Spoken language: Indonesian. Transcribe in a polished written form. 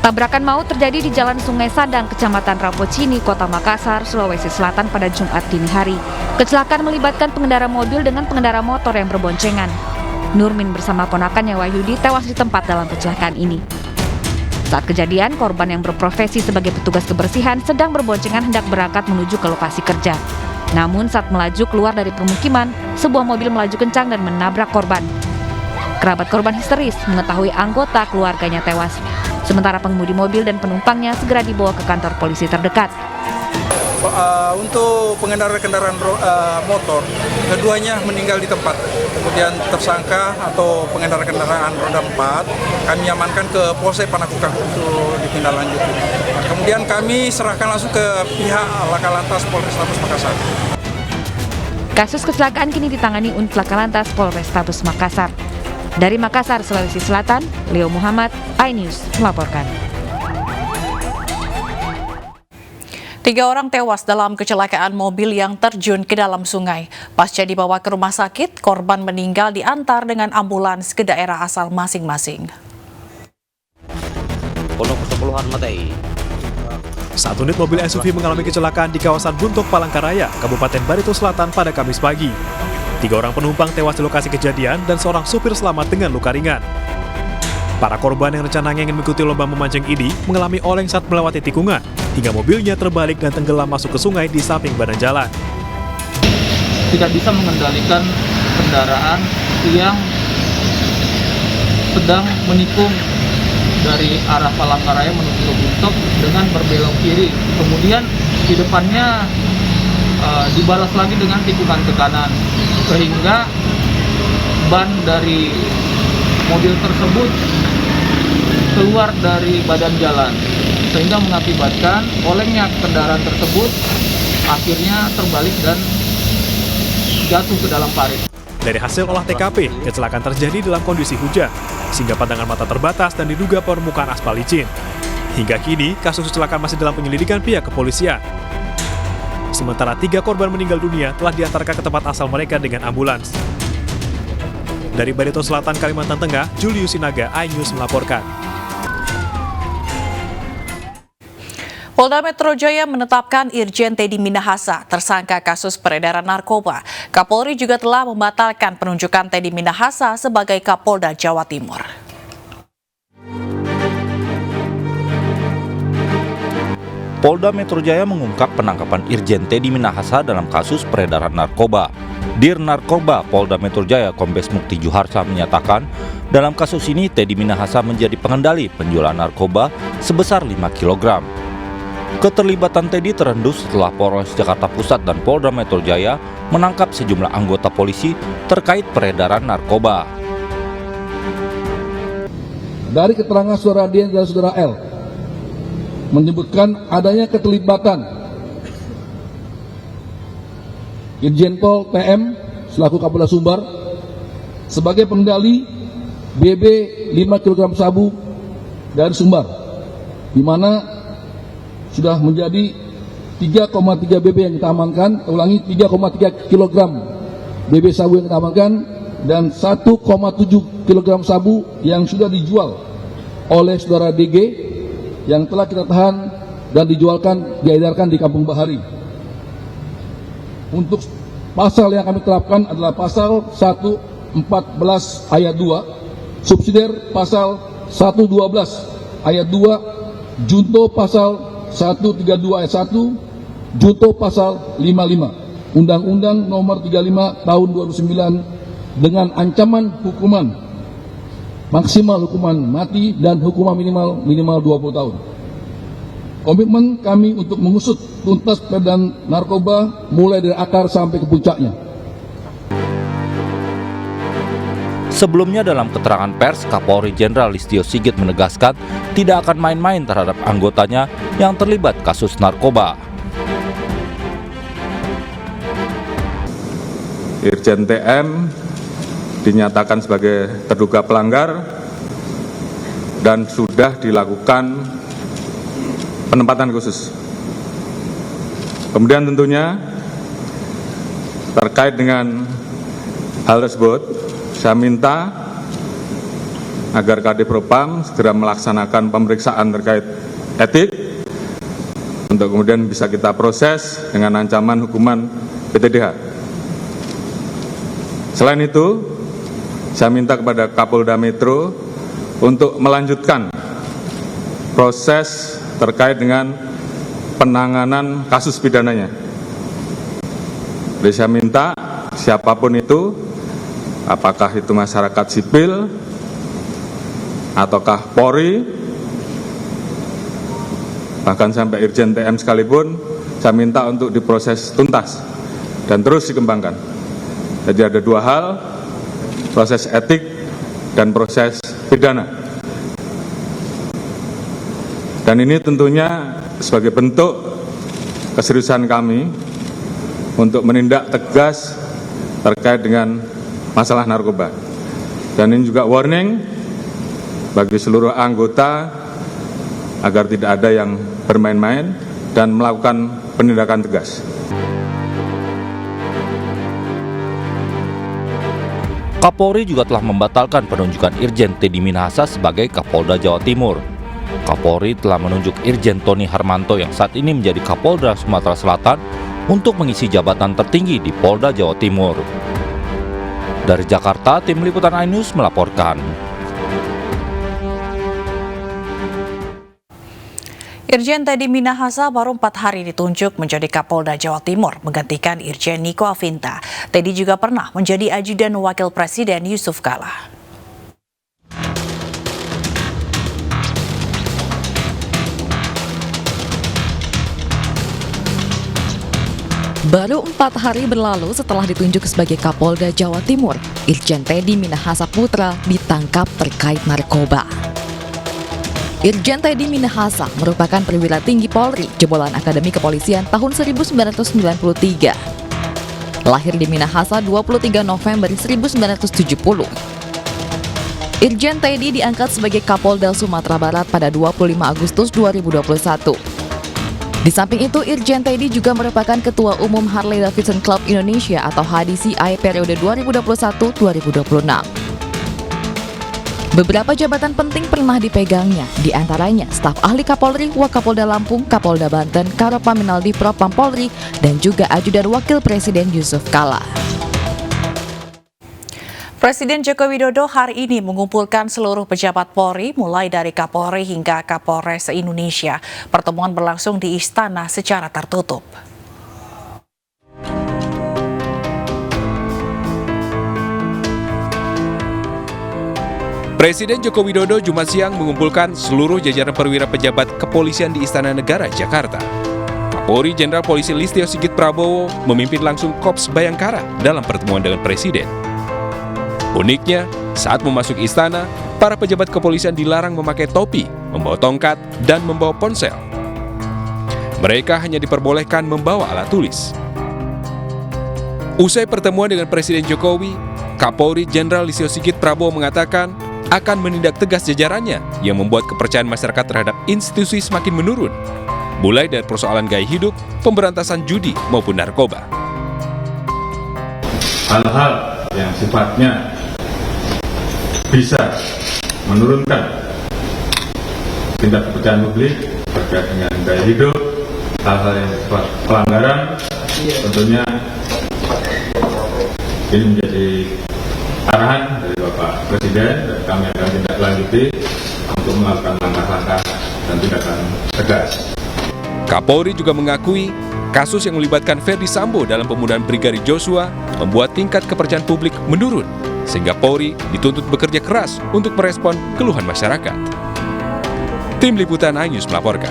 Tabrakan maut terjadi di Jalan Sungai Sadang, Kecamatan Rapocini, Kota Makassar, Sulawesi Selatan pada Jumat dini hari. Kecelakaan melibatkan pengendara mobil dengan pengendara motor yang berboncengan. Nurmin bersama ponakannya Wahyudi tewas di tempat dalam kecelakaan ini. Saat kejadian, korban yang berprofesi sebagai petugas kebersihan sedang berboncengan hendak berangkat menuju ke lokasi kerja. Namun saat melaju keluar dari permukiman, sebuah mobil melaju kencang dan menabrak korban. Kerabat korban histeris mengetahui anggota keluarganya tewas. Sementara pengemudi mobil dan penumpangnya segera dibawa ke kantor polisi terdekat. Untuk pengendara kendaraan motor, keduanya meninggal di tempat. Kemudian tersangka atau pengendara kendaraan roda 4 kami amankan ke Polsek Panakukang untuk ditindaklanjuti. Kemudian kami serahkan langsung ke pihak Laka Lantas Polrestabes Makassar. Kasus kecelakaan kini ditangani unit Laka Lantas Polrestabes Makassar. Dari Makassar, Sulawesi Selatan, Leo Muhammad, iNews melaporkan. 3 orang tewas dalam kecelakaan mobil yang terjun ke dalam sungai. Pasca dibawa ke rumah sakit, korban meninggal diantar dengan ambulans ke daerah asal masing-masing. Satu unit mobil SUV mengalami kecelakaan di kawasan Buntok Palangkaraya, Kabupaten Barito Selatan pada Kamis pagi. 3 orang penumpang tewas di lokasi kejadian dan seorang supir selamat dengan luka ringan. Para korban yang rencananya ingin mengikuti lomba memancing ini mengalami oleng saat melewati tikungan, hingga mobilnya terbalik dan tenggelam masuk ke sungai di samping badan jalan. Tidak bisa mengendalikan kendaraan yang sedang menikung dari arah Palangkaraya menuju ke Buntok dengan berbelok kiri. Kemudian di depannya dibalas lagi dengan tikungan ke kanan, sehingga ban dari mobil tersebut keluar dari badan jalan, sehingga mengakibatkan olengnya kendaraan tersebut akhirnya terbalik dan jatuh ke dalam parit. Dari hasil olah TKP, kecelakaan terjadi dalam kondisi hujan, sehingga pandangan mata terbatas dan diduga permukaan aspal licin. Hingga kini, kasus kecelakaan masih dalam penyelidikan pihak kepolisian. Sementara 3 korban meninggal dunia telah diantarkan ke tempat asal mereka dengan ambulans. Dari Barito Selatan, Kalimantan Tengah, Julius Sinaga, iNews melaporkan. Polda Metro Jaya menetapkan Irjen Teddy Minahasa tersangka kasus peredaran narkoba. Kapolri juga telah membatalkan penunjukan Teddy Minahasa sebagai Kapolda Jawa Timur. Polda Metro Jaya mengungkap penangkapan Irjen Teddy Minahasa dalam kasus peredaran narkoba. Dir Narkoba Polda Metro Jaya Kombes Mukti Juharsa menyatakan, dalam kasus ini Teddy Minahasa menjadi pengendali penjualan narkoba sebesar 5 kg. Keterlibatan Teddy terendus setelah Polres Jakarta Pusat dan Polda Metro Jaya menangkap sejumlah anggota polisi terkait peredaran narkoba. Dari keterangan saudara D dan saudara L menyebutkan adanya keterlibatan Irjen Pol TM selaku Kapolda Sumbar sebagai pengendali BB 5 kg sabu dari Sumbar, di mana sudah menjadi 3,3 BB yang kita amankan, ulangi 3,3 kg BB sabu yang kita amankan, dan 1,7 kg sabu yang sudah dijual oleh saudara DG yang telah kita tahan dan diedarkan di Kampung Bahari. Untuk pasal yang kami terapkan adalah pasal 114 ayat 2, subsidiar pasal 112 ayat 2, junto pasal 132 ayat 1, junto pasal 55, Undang-Undang Nomor 35 Tahun 2009 dengan ancaman hukuman maksimal hukuman mati dan hukuman minimal 20 tahun. Komitmen kami untuk mengusut tuntas peredaran narkoba mulai dari akar sampai ke puncaknya. Sebelumnya dalam keterangan pers, Kapolri Jenderal Listio Sigit menegaskan tidak akan main-main terhadap anggotanya yang terlibat kasus narkoba. Irjen TM dinyatakan sebagai terduga pelanggar dan sudah dilakukan penempatan khusus. Kemudian tentunya terkait dengan hal tersebut, saya minta agar Kadipropam segera melaksanakan pemeriksaan terkait etik untuk kemudian bisa kita proses dengan ancaman hukuman PTDH. Selain itu, saya minta kepada Kapolda Metro untuk melanjutkan proses terkait dengan penanganan kasus pidananya. Jadi saya minta siapapun itu, apakah itu masyarakat sipil, ataukah Polri, bahkan sampai Irjen TM sekalipun, saya minta untuk diproses tuntas dan terus dikembangkan. Jadi ada dua hal, proses etik dan proses pidana. Dan ini tentunya sebagai bentuk keseriusan kami untuk menindak tegas terkait dengan masalah narkoba. Dan ini juga warning bagi seluruh anggota agar tidak ada yang bermain-main dan melakukan penindakan tegas. Kapolri juga telah membatalkan penunjukan Irjen Teddy Minahasa sebagai Kapolda Jawa Timur. Kapolri telah menunjuk Irjen Tony Harmanto yang saat ini menjadi Kapolda Sumatera Selatan untuk mengisi jabatan tertinggi di Polda Jawa Timur. Dari Jakarta, tim liputan iNews melaporkan. Irjen Teddy Minahasa baru 4 hari ditunjuk menjadi Kapolda Jawa Timur, menggantikan Irjen Niko Afinta. Teddy juga pernah menjadi ajudan Wakil Presiden Yusuf Kala. Baru 4 hari berlalu setelah ditunjuk sebagai Kapolda Jawa Timur, Irjen Teddy Minahasa Putra ditangkap terkait narkoba. Irjen Teddy Minahasa merupakan perwira tinggi Polri, jebolan Akademi Kepolisian tahun 1993. Lahir di Minahasa 23 November 1970. Irjen Teddy diangkat sebagai Kapolda Sumatera Barat pada 25 Agustus 2021. Di samping itu, Irjen Teddy juga merupakan Ketua Umum Harley Davidson Club Indonesia atau HDCI periode 2021-2026. Beberapa jabatan penting pernah dipegangnya, di antaranya staf ahli Kapolri, Wakapolda Lampung, Kapolda Banten, Karopaminal di Propam Polri, dan juga ajudan Wakil Presiden Yusuf Kala. Presiden Joko Widodo hari ini mengumpulkan seluruh pejabat Polri, mulai dari Kapolri hingga Kapolres se-Indonesia. Pertemuan berlangsung di Istana secara tertutup. Presiden Joko Widodo Jumat siang mengumpulkan seluruh jajaran perwira pejabat kepolisian di Istana Negara, Jakarta. Kapolri Jenderal Polisi Listio Sigit Prabowo memimpin langsung Korps Bayangkara dalam pertemuan dengan Presiden. Uniknya, saat memasuki istana, para pejabat kepolisian dilarang memakai topi, membawa tongkat, dan membawa ponsel. Mereka hanya diperbolehkan membawa alat tulis. Usai pertemuan dengan Presiden Jokowi, Kapolri Jenderal Listio Sigit Prabowo mengatakan akan menindak tegas jajarannya yang membuat kepercayaan masyarakat terhadap institusi semakin menurun, mulai dari persoalan gaya hidup, pemberantasan judi maupun narkoba. Hal-hal yang sifatnya bisa menurunkan tingkat kepercayaan publik terkait dengan gaya hidup, hal-hal yang sifat pelanggaran, tentunya ini menjadi arahan dari Bapak Presiden dan kami akan tindak lanjuti untuk melakukan langkah-langkah dan tindakan tegas. Kapolri juga mengakui kasus yang melibatkan Ferdi Sambo dalam pembunuhan Brigadir Joshua membuat tingkat kepercayaan publik menurun, sehingga Polri dituntut bekerja keras untuk merespon keluhan masyarakat. Tim Liputan iNews melaporkan.